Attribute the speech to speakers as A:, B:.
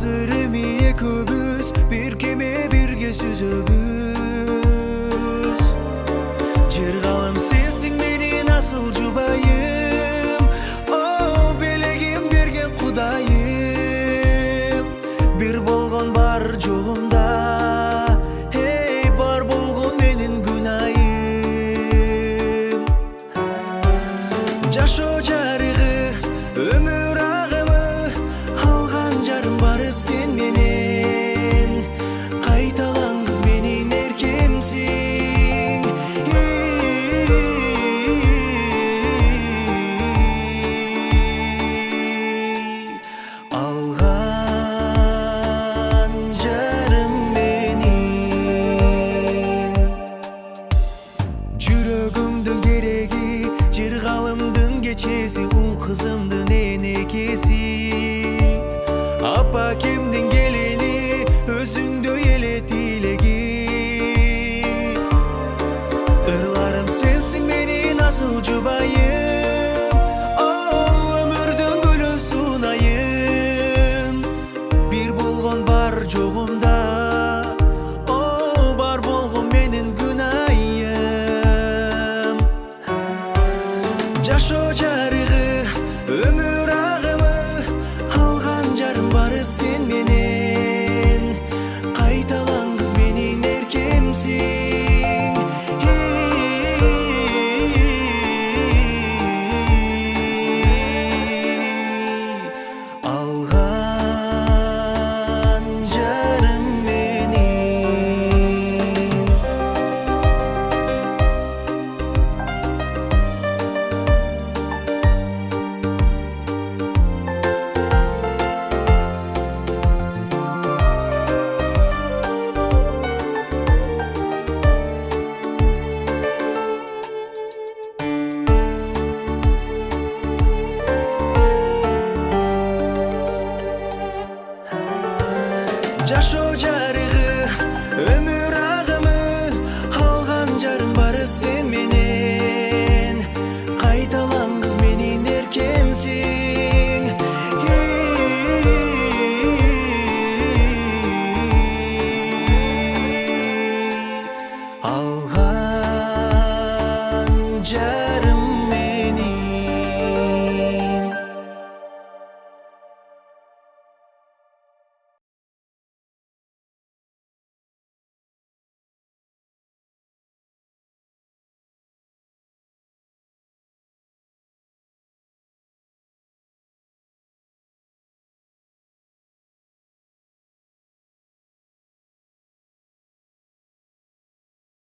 A: азыр эми экөөбүз бир кеме бирге сүзөбүз. Жыргалым сенсиң менин асыл жубайым, о белегим берген Кудайым. Бир болгон бар жогумда, эй бар болгон менин күнайым. Жашоо жарыгы, өмүр агымы, алган жарым бары сен менен. Кайталангыз менин эркемсиң. Алган жарым менин. Жүрөгүмдүн кереги, жыргалымдын кечеси, ул кызымдын энекеси. Апакемдин келини, өзүңдөй эле тилеги. Ырларым сенсиң менин асыл жубайым, о өмүрдүн гүлүн сунайын. Бир болгон бар жогумда, о бар болгон менин күнайым. Жашоо жарыгы, өмүр агымы, алган жарым бары сен менен. Кайталангыз менин эркемсиң. Алган жарым менин. Жашоо